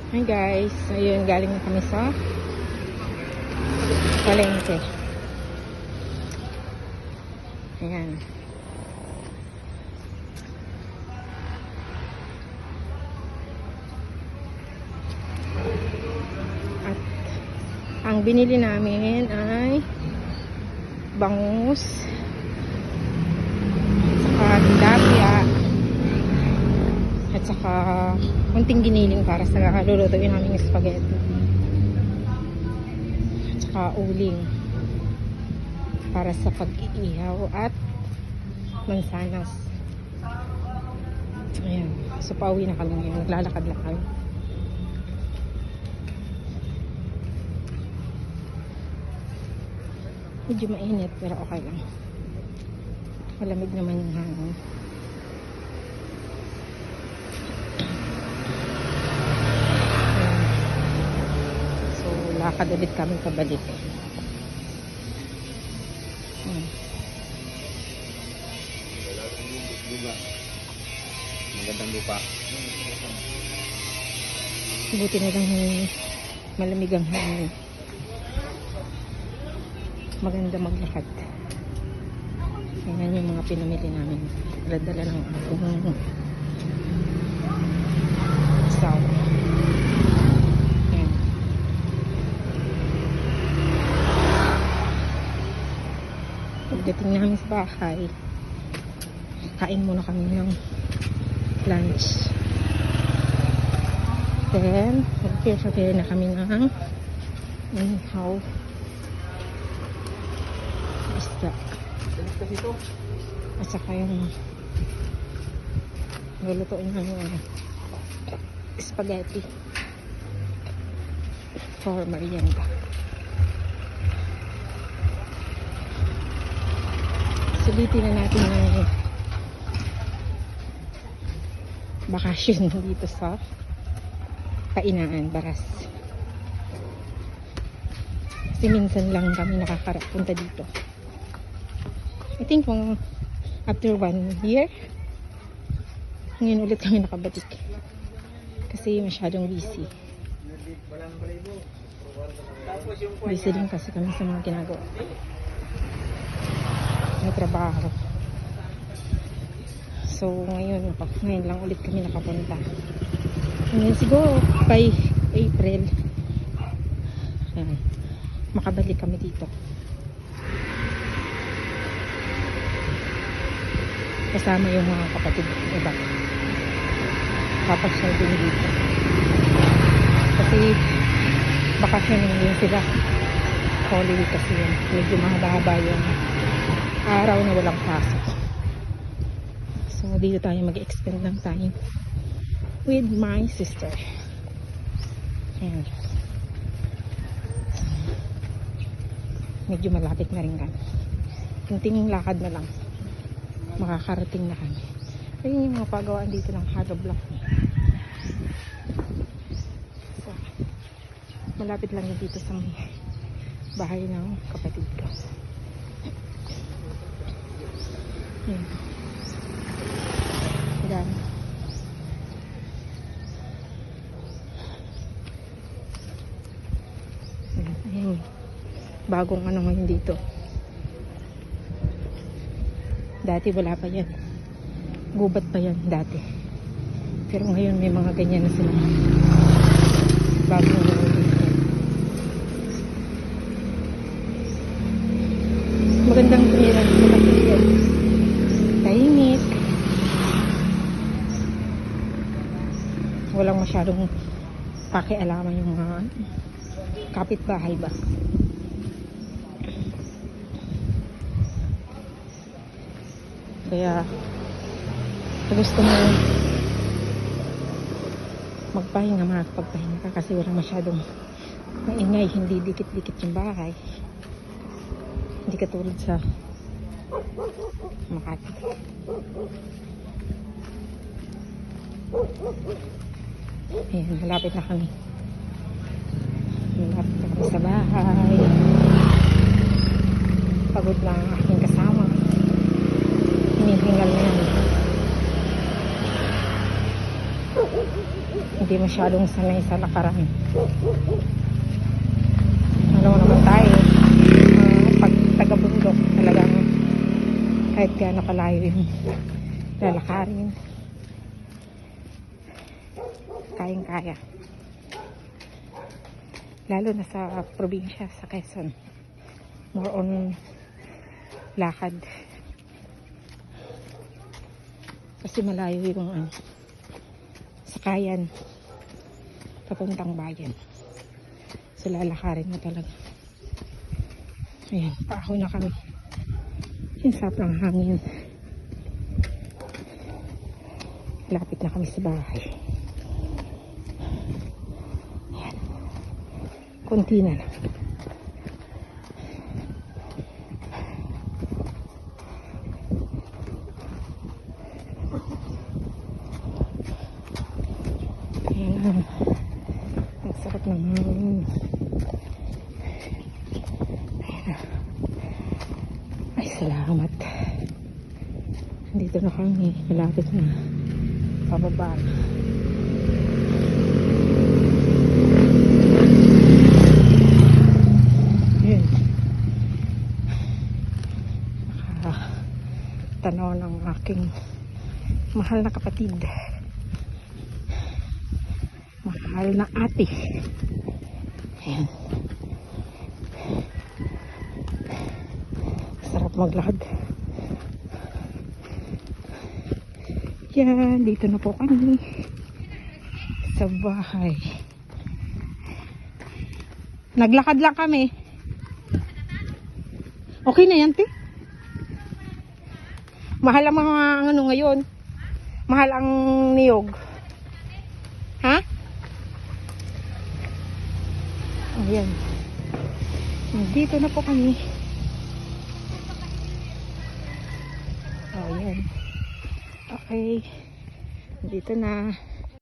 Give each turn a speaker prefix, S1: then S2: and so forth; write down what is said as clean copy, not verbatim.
S1: Hi guys, ayun, galing na kami sa palengke. Ayan. At ang binili namin ay bangus, saka tilapia, at saka kunting giniling para sa lulutuin namin yung spaghetti, at saka uling para sa pag-iihaw at mansanas. Ayan, so pauwi na kami ngayon, naglalakad lang kami. Medyo mainit pero okay lang, malamig naman yung hangin. Lakad ulit kami pabalik.
S2: Magandang lupa.
S1: Buti na lang malamig ang hangin. Maganda maglakad. Ayan yung mga pinamili namin. Dala-dala ng akong sawa. Pagdating namin sa bahay, kain muna kami ng lunch. Then, mag-prepare na kami ng inihaw isda. At saka yung lulutuin namin spaghetti for merienda. Sulitin na natin ng bakasyon dito sa Kainaan, Baras. Kasi minsan lang kami nakakarapunta dito. I think after 1 year, ngayon ulit kami nakabalik. Kasi masyadong busy. Busy din kasi kami sa mga ginagawa. May trabaho. So ngayon lang ulit kami nakapunta. Ngayon siguro by April makabalik kami dito. Kasama yung mga kapatid iba. Papasyal din dito. Kasi bakasyon din sila. Holiday kasi yun. Medyo mahaba-haba yung araw na walang pasok. So dito tayo mag-expend ng time with my sister. Ayan. Medyo malapit na rin kami. Kunting lakad na lang, makakarating na kami. Ayun yung mga pagawaan dito ng hollow block. So malapit lang dito sa bahay ng kapatid ko. Ayan. Ayan. Ayan. Bagong ano ngayon dito. Dati wala pa yan. Gubat pa yan dati. Pero ngayon may mga ganyan na sila. Bagong ano dito. Magandang tumira. Tahimik. Walang masyadong pakialaman yung mga kapitbahay ba. Kaya gusto mo magpahinga, makakapagpahinga ka kasi walang masyadong maingay, hindi dikit-dikit yung bahay. Hindi katulad sa Makati. Ayan, malapit na kami. Malapit na kami sa bahay. Pagod na ang aking kasama. Hinihingal na yan. Hindi masyadong sanay sa lakaran. Alam mo naman tayo, pag taga-bundok talagang kahit gaano kalayo yung lalakarin, kayang-kaya. Lalo na sa probinsya, sa Quezon, more on lakad. Kasi malayo yung sakayan papuntang bayan. So lalakarin mo talaga. Ayan, paahon na kami. Yung sapang hangin. Lapit na kami sa bahay. Ayan. Kunti na lang. Ayan. Ang sarap ng hangin. Ay, salamat. Dito na kami. Malapit na. Pababa na. Yun. Tanaw ng aking mahal na kapatid. Mahal na ate. Ayan. Sarap maglakad. Yan, dito na po kami sa bahay. Naglakad lang kami. Okay na yan, te. Mahal ang mga ano ngayon. Mahal ang niyog. Ha? Ayan. Dito na po kami. Ayan. Okay. Dito na.